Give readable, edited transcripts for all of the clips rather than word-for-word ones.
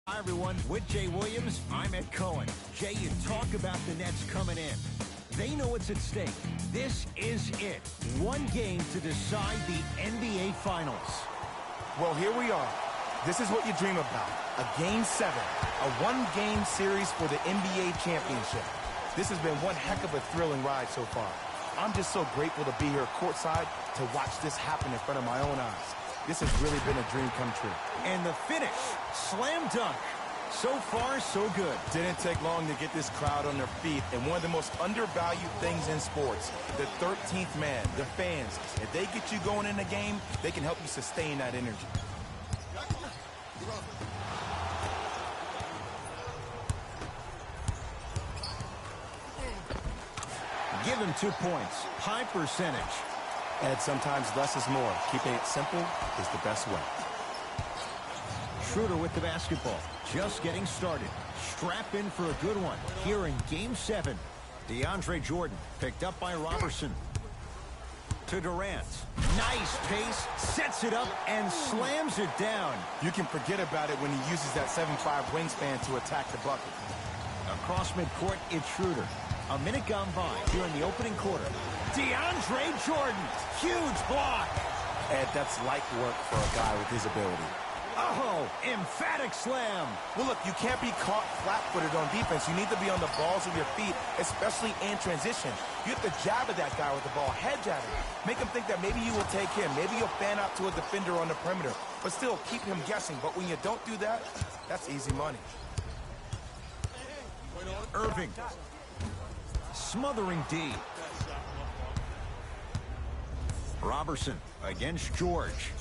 Hi, everyone. With Jay Williams, I'm Ed Cohen. Jay, you talk about the Nets coming in. They know what's at stake. This is it. One game to decide the NBA Finals. Well, here we are. This is what you dream about. A Game 7. A one-game series for the NBA Championship. This has been one heck of a thrilling ride so far. I'm just so grateful to be here courtside to watch this happen in front of my own eyes. This has really been a dream come true. And the finish, slam dunk. So far, so good. Didn't take long to get this crowd on their feet. And one of the most undervalued things in sports, the 13th man, the fans. If they get you going in the game, they can help you sustain that energy. Give him 2 points. High percentage. And sometimes less is more. Keeping it simple is the best way. Schroeder with the basketball. Just getting started. Strap in for a good one here in Game 7. DeAndre Jordan picked up by Robertson. To Durant. Nice pace. Sets it up and slams it down. You can forget about it when he uses that 7'5" wingspan to attack the bucket. Across midcourt, it's Schroeder. A minute gone by here in the opening quarter. DeAndre Jordan. Huge block. Ed, that's light work for a guy with his ability. Oh, emphatic slam. Well, look, you can't be caught flat-footed on defense. You need to be on the balls of your feet, especially in transition. You have to jab at that guy with the ball, head jab it. Make him think that maybe you will take him. Maybe you'll fan out to a defender on the perimeter. But still, keep him guessing. But when you don't do that, that's easy money. Irving. Smothering D. Robertson against George.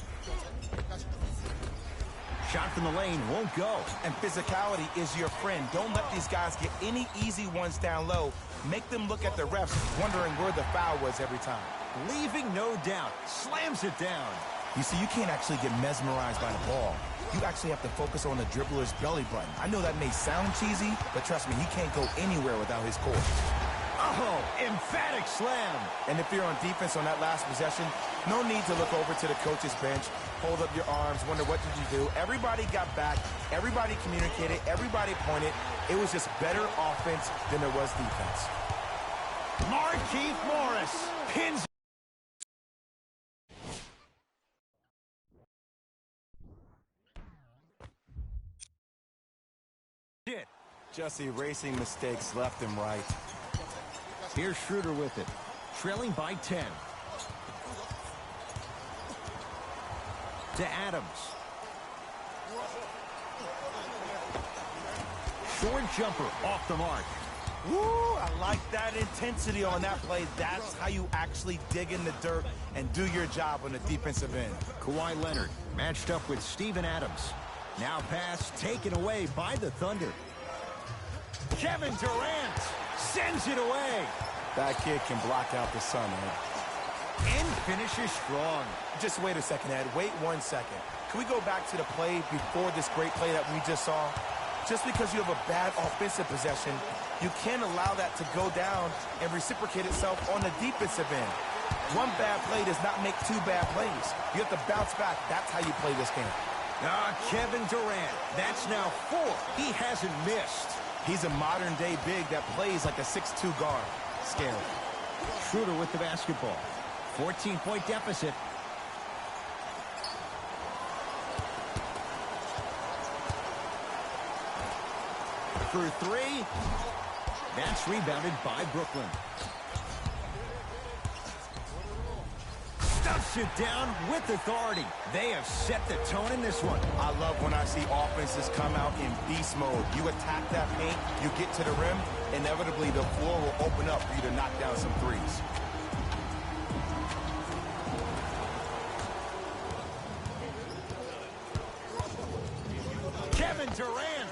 Shot from the lane won't go. And physicality is your friend. Don't let these guys get any easy ones down low. Make them look at the refs, wondering where the foul was every time. Leaving no doubt. Slams it down. You see, you can't actually get mesmerized by the ball. You actually have to focus on the dribbler's belly button. I know that may sound cheesy, but trust me, he can't go anywhere without his core. Oh, emphatic slam. And if you're on defense on that last possession, no need to look over to the coach's bench, hold up your arms, wonder what did you do. Everybody got back, everybody communicated, everybody pointed. It was just better offense than there was defense. Markieff Morris pins. Just erasing mistakes left and right. Here's Schroeder with it. Trailing by 10. To Adams. Short jumper off the mark. Woo, I like that intensity on that play. That's how you actually dig in the dirt and do your job on the defensive end. Kawhi Leonard matched up with Steven Adams. Now pass taken away by the Thunder. Kevin Durant sends it away. That kid can block out the sun, Ed. And finishes strong. Just wait a second, Ed. Wait 1 second. Can we go back to the play before this great play that we just saw? Just because you have a bad offensive possession, you can't allow that to go down and reciprocate itself on the defensive end. One bad play does not make 2 bad plays. You have to bounce back. That's how you play this game. Kevin Durant. That's now 4. He hasn't missed. He's a modern-day big that plays like a 6'2" guard. Scary. Schroeder with the basketball. 14-point deficit. For 3. That's rebounded by Brooklyn. Stuffs it down with authority. They have set the tone in this one. I love when I see offenses come out in beast mode. You attack that paint, you get to the rim, inevitably the floor will open up for you to knock down some threes. Kevin Durant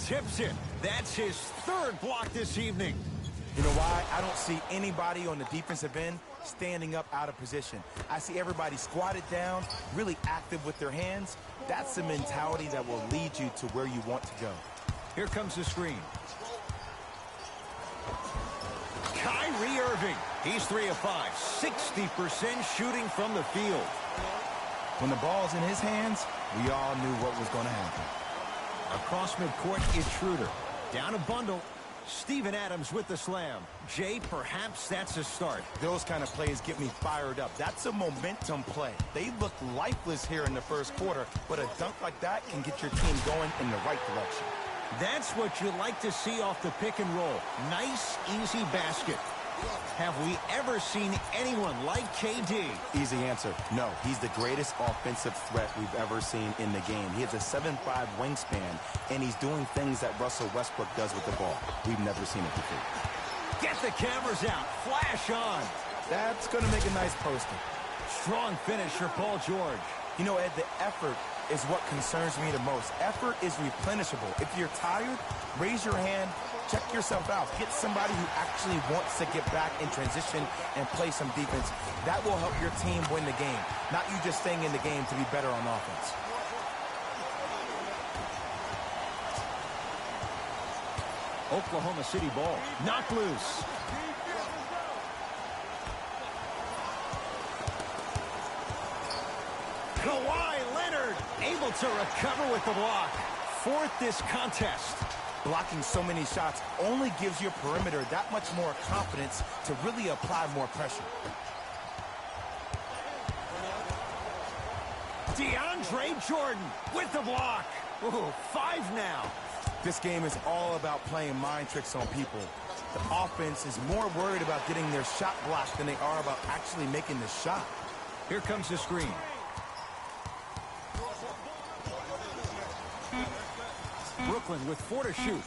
tips it. That's his 3rd block this evening. You know why? I don't see anybody on the defensive end standing up out of position. I see everybody squatted down, really active with their hands. That's the mentality that will lead you to where you want to go. Here comes the screen. Kyrie Irving. He's 3 of 5. 60% shooting from the field. When the ball's in his hands, we all knew what was going to happen. Across midcourt is Schroeder. Down a bundle. Steven Adams with the slam. Jay, perhaps that's a start. Those kind of plays get me fired up. That's a momentum play. They looked lifeless here in the first quarter, but a dunk like that can get your team going in the right direction. That's what you like to see off the pick and roll. Nice, easy basket. Have we ever seen anyone like KD? Easy answer. No, he's the greatest offensive threat we've ever seen in the game. He has a 7'5" wingspan, and he's doing things that Russell Westbrook does with the ball. We've never seen it before. Get the cameras out. Flash on. That's going to make a nice poster. Strong finish for Paul George. You know, Ed, the effort is what concerns me the most. Effort is replenishable. If you're tired, raise your hand, check yourself out. Get somebody who actually wants to get back in transition and play some defense. That will help your team win the game, not you just staying in the game to be better on offense. Oklahoma City ball. Knocked loose. Kawhi Leonard able to recover with the block. Fourth this contest. Blocking so many shots only gives your perimeter that much more confidence to really apply more pressure. DeAndre Jordan with the block. Ooh, 5 now. This game is all about playing mind tricks on people. The offense is more worried about getting their shot blocked than they are about actually making the shot. Here comes the screen. Brooklyn with 4 to shoot.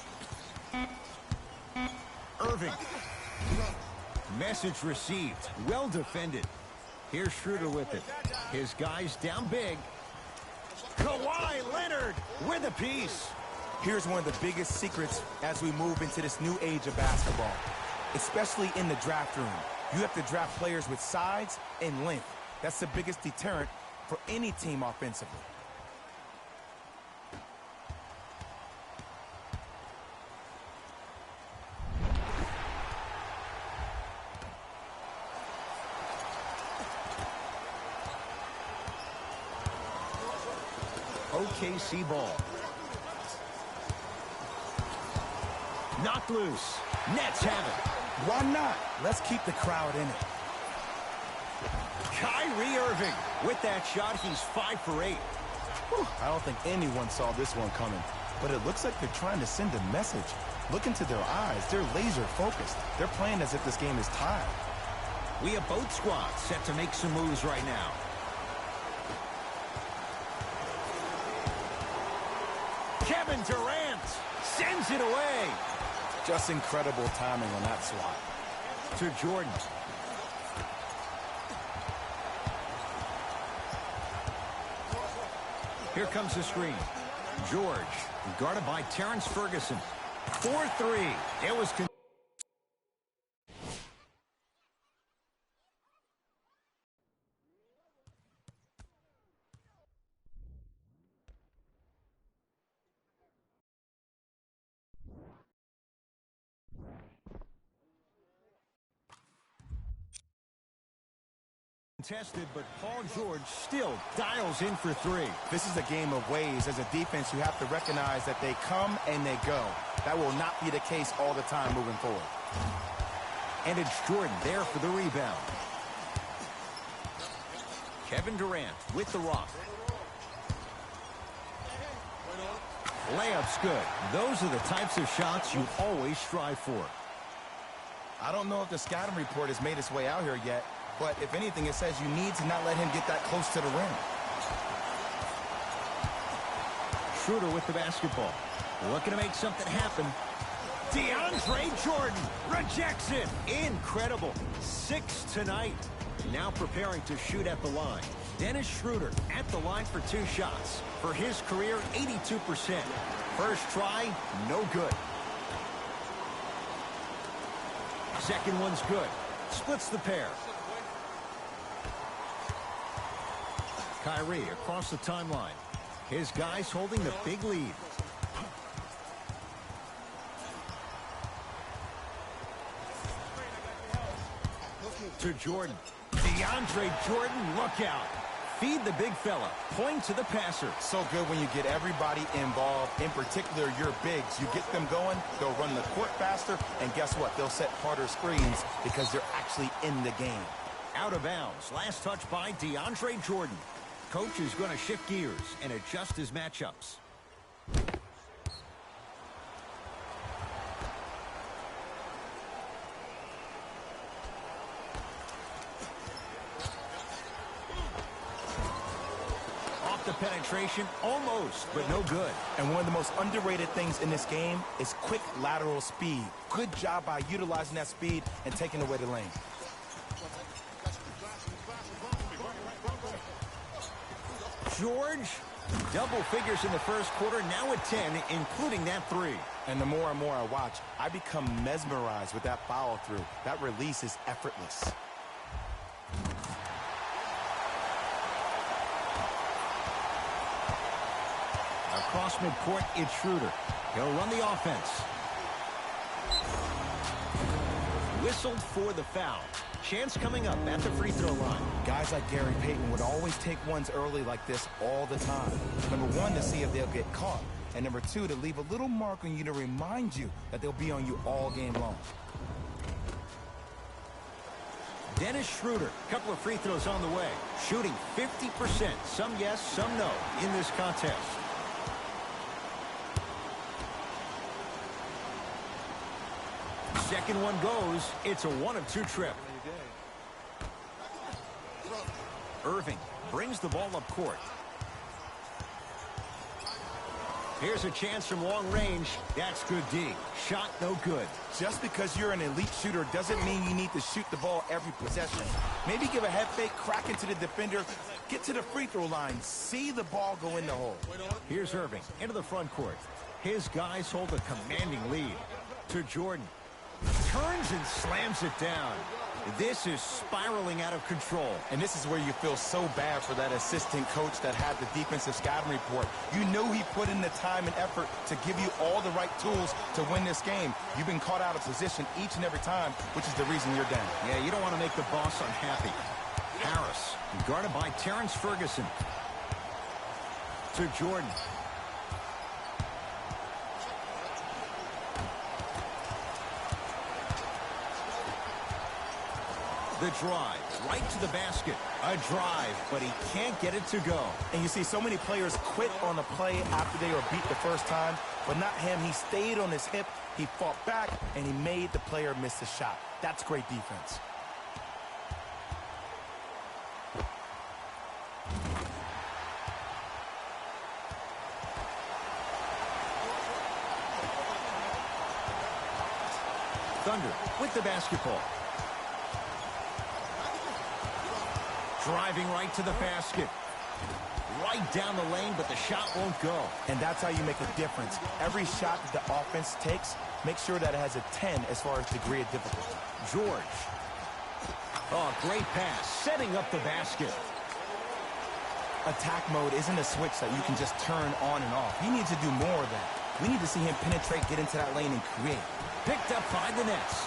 Irving. Message received. Well defended. Here's Schroeder with it. His guys down big. Kawhi Leonard with a piece. Here's one of the biggest secrets as we move into this new age of basketball, especially in the draft room. You have to draft players with size and length. That's the biggest deterrent for any team offensively. OKC ball. Knocked loose. Nets have it. Why not? Let's keep the crowd in it. Kyrie Irving. With that shot, he's 5 for 8. Whew, I don't think anyone saw this one coming, but it looks like they're trying to send a message. Look into their eyes. They're laser focused. They're playing as if this game is tied. We have both squads set to make some moves right now. Kevin Durant sends it away. Just incredible timing on that swat. To Jordan. Here comes the screen. George, guarded by Terrence Ferguson. 4-3. It was... contested, but Paul George still dials in for 3. This is a game of ways. As a defense, you have to recognize that they come and they go. That will not be the case all the time moving forward. And it's Jordan there for the rebound. Kevin Durant with the rock. Layup's good. Those are the types of shots you always strive for. I don't know if the scouting report has made its way out here yet, but if anything, it says you need to not let him get that close to the rim. Schroeder with the basketball. Looking to make something happen. DeAndre Jordan rejects it. Incredible. 6 tonight. Now preparing to shoot at the line. Dennis Schroeder at the line for 2 shots. For his career, 82%. First try, no good. Second one's good. Splits the pair. Kyrie across the timeline. His guys holding the big lead. To Jordan. DeAndre Jordan, look out. Feed the big fella. Point to the passer. So good when you get everybody involved, in particular your bigs. You get them going, they'll run the court faster, and guess what? They'll set harder screens because they're actually in the game. Out of bounds. Last touch by DeAndre Jordan. Coach is going to shift gears and adjust his matchups. The penetration almost, but no good. And one of the most underrated things in this game is quick lateral speed. Good job by utilizing that speed and taking away the lane. George, double figures in the first quarter, now at 10, including that 3. And the more and more I watch, I become mesmerized with that follow through. That release is effortless. Across midcourt, it's Schroeder. He'll run the offense. Whistled for the foul. Chance coming up at the free throw line. Guys like Gary Payton would always take ones early like this all the time. Number one, to see if they'll get caught. And number two, to leave a little mark on you to remind you that they'll be on you all game long. Dennis Schroeder, couple of free throws on the way. Shooting 50%. Some yes, some no in this contest. Second one goes. It's a 1-of-2 trip. Irving brings the ball up court. Here's a chance from long range. That's good D. Shot no good. Just because you're an elite shooter doesn't mean you need to shoot the ball every possession. Maybe give a head fake, crack into the defender, get to the free throw line, see the ball go in the hole. Here's Irving into the front court. His guys hold a commanding lead. To Jordan. Turns and slams it down. This is spiraling out of control. And this is where you feel so bad for that assistant coach that had the defensive scouting report. You know he put in the time and effort to give you all the right tools to win this game. You've been caught out of position each and every time, which is the reason you're down. Yeah, you don't want to make the boss unhappy. Harris, guarded by Terrence Ferguson. To Jordan. The drive, right to the basket. A drive, but he can't get it to go. And you see so many players quit on a play after they were beat the first time, but not him. He stayed on his hip, he fought back, and he made the player miss the shot. That's great defense. Thunder with the basketball. Driving right to the basket. Right down the lane, but the shot won't go. And that's how you make a difference. Every shot that the offense takes, make sure that it has a 10 as far as degree of difficulty. George. Oh, great pass. Setting up the basket. Attack mode isn't a switch that you can just turn on and off. He needs to do more of that. We need to see him penetrate, get into that lane, and create. Picked up by the Nets.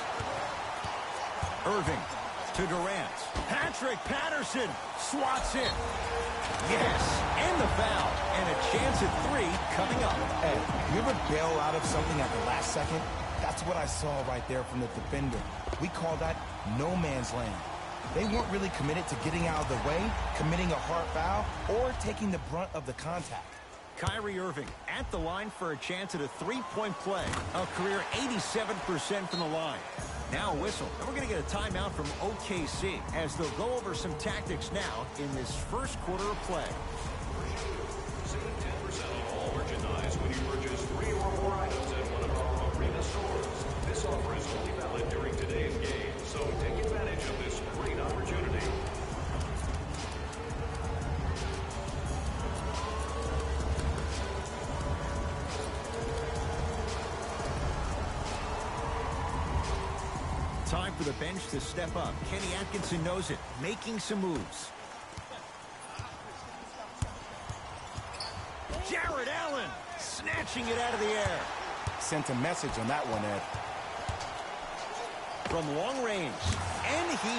Irving. To Durant. Patrick Patterson swats it. Yes, and the foul. And a chance at 3 coming up. Hey, you ever bail out of something at the last second? That's what I saw right there from the defender. We call that no man's land. They weren't really committed to getting out of the way, committing a hard foul, or taking the brunt of the contact. Kyrie Irving at the line for a chance at a 3-point play. A career 87% from the line. Now a whistle, and we're going to get a timeout from OKC as they'll go over some tactics now in this first quarter of play. Save 10% on all merchandise when you purchase 3 or more items at one of our arena stores. This offer is only valid during today's game, so take advantage of this great opportunity. Time for the bench to step up. Kenny Atkinson knows it, making some moves. Jared Allen snatching it out of the air. Sent a message on that one, Ed. From long range, and he...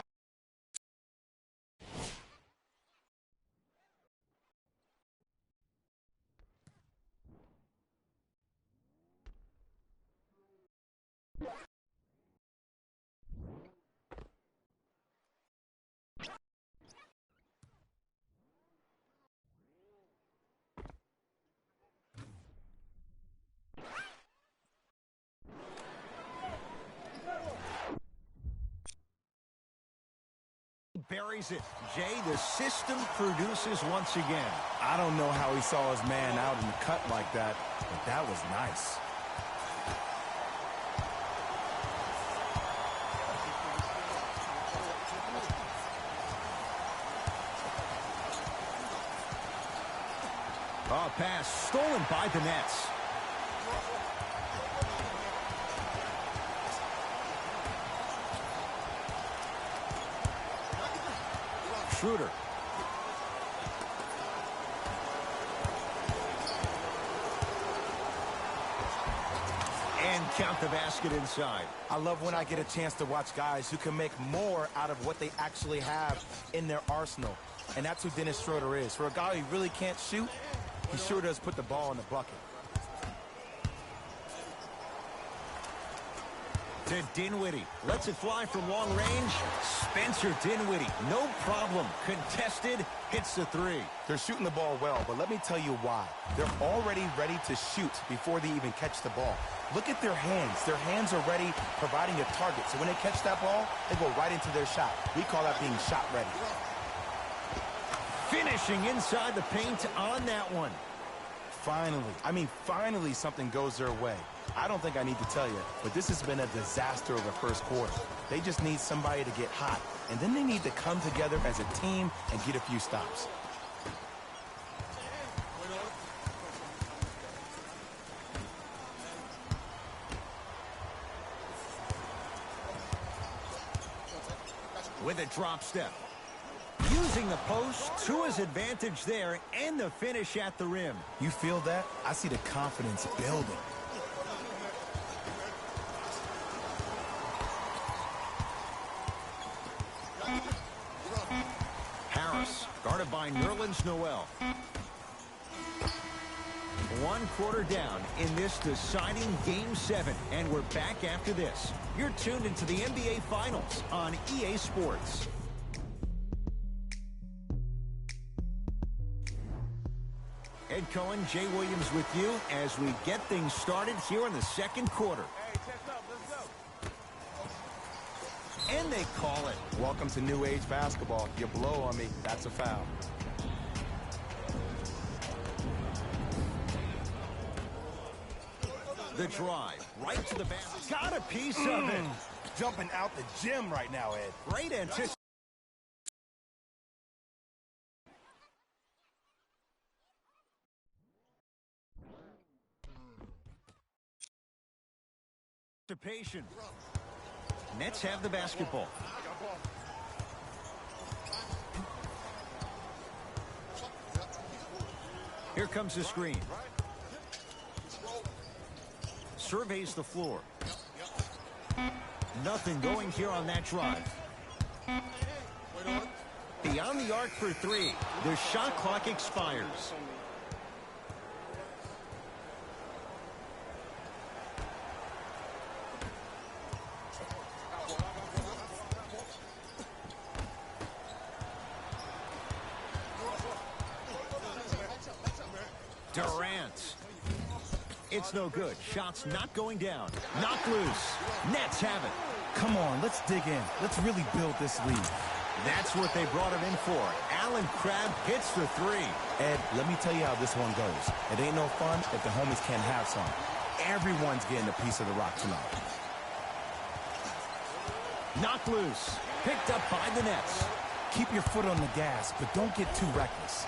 buries it. Jay, the system produces once again. I don't know how he saw his man out in the cut like that, but that was nice. Oh, pass stolen by the Nets. Schroeder. And count the basket inside. I love when I get a chance to watch guys who can make more out of what they actually have in their arsenal. And that's who Dennis Schroeder is. For a guy who really can't shoot, he sure does put the ball in the bucket. To Dinwiddie. Lets it fly from long range. Spencer Dinwiddie. No problem. Contested. Hits the three. They're shooting the ball well, but let me tell you why. They're already ready to shoot before they even catch the ball. Look at their hands. Their hands are ready, providing a target. So when they catch that ball, they go right into their shot. We call that being shot ready. Finishing inside the paint on that one. Finally something goes their way. I don't think I need to tell you, but this has been a disaster of a first quarter. They just need somebody to get hot, and then they need to come together as a team and get a few stops. With a drop step. Using the post to his advantage there, and the finish at the rim. You feel that? I see the confidence building. Harris, guarded by Nerlens Noel. 1 quarter down in this deciding Game 7, and we're back after this. You're tuned into the NBA Finals on EA Sports. Ed Cohen, Jay Williams with you as we get things started here in the second quarter. Hey, check up, let's go. And they call it. Welcome to new age basketball. You blow on me, that's a foul. The drive, right to the basket. Got a piece of it. Jumping out the gym right now, Ed. Great anticipation. Nets have the basketball. Here comes the screen. Surveys the floor. Nothing going here on that drive. Beyond the arc for three. The shot clock expires. Durant. It's no good. Shots not going down. Knocked loose. Nets have it. Come on, let's dig in. Let's really build this lead. That's what they brought him in for. Allen Crabbe hits the three. Ed, let me tell you how this one goes. It ain't no fun if the homies can't have some. Everyone's getting a piece of the rock tonight. Knocked loose. Picked up by the Nets. Keep your foot on the gas, but don't get too reckless.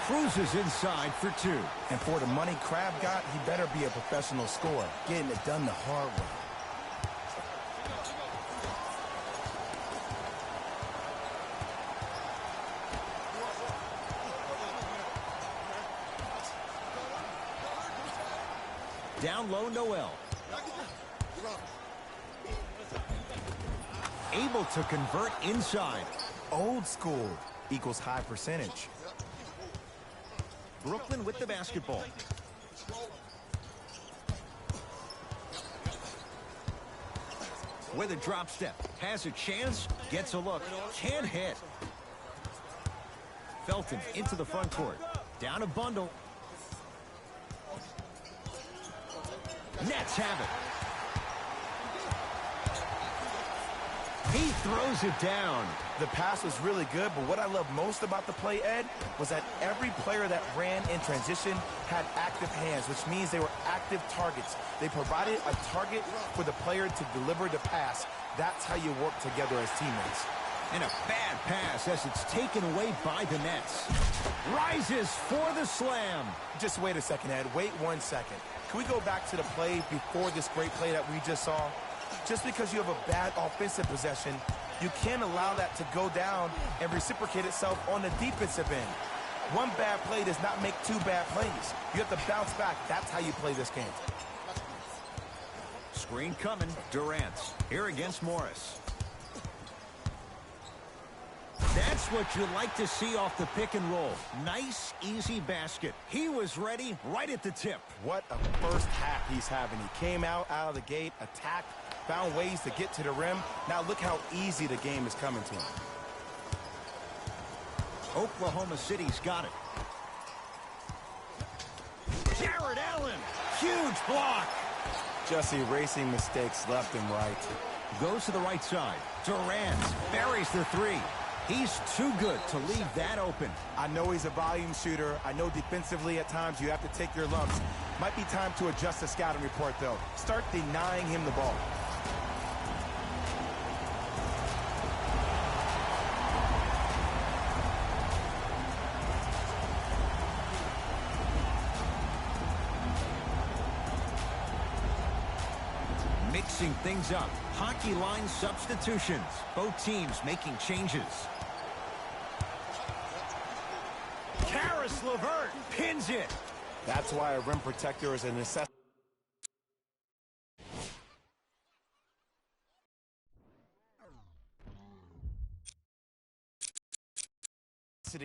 Cruises inside for two. And for the money Crabbe got, he better be a professional scorer, getting it done the hard way. Down low, Noel. Able to convert inside. Old school equals high percentage. Brooklyn with the basketball. With a drop step. Has a chance. Gets a look. Can't hit. Felton into the front court. Down a bundle. Nets have it. He throws it down. The pass was really good, but what I love most about the play, Ed, was that every player that ran in transition had active hands, which means they were active targets. They provided a target for the player to deliver the pass. That's how you work together as teammates. And a bad pass as it's taken away by the Nets. Rises for the slam. Just wait a second, Ed. Wait 1 second. Can we go back to the play before this great play that we just saw? Just because you have a bad offensive possession, you can't allow that to go down and reciprocate itself on the defensive end. One bad play does not make two bad plays. You have to bounce back. That's how you play this game. Screen coming. Durant here against Morris. That's what you like to see off the pick and roll. Nice, easy basket. He was ready right at the tip. What a first half he's having. He came out of the gate, attacked, found ways to get to the rim. Now look how easy the game is coming to him. Oklahoma City's got it. Jared Allen, huge block. Just erasing mistakes left and right. Goes to the right side. Durant buries the three. He's too good to leave that open. I know he's a volume shooter. I know defensively at times you have to take your lumps. Might be time to adjust the scouting report, though. Start denying him the ball. Mixing things up. Hockey line substitutions. Both teams making changes. Caris LeVert pins it. That's why a rim protector is a necessity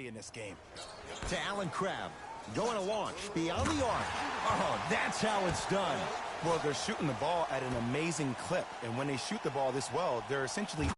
in this game. To Allen Crabbe. Going to launch beyond the arc. Oh, that's how it's done. Well, they're shooting the ball at an amazing clip. And when they shoot the ball this well, they're essentially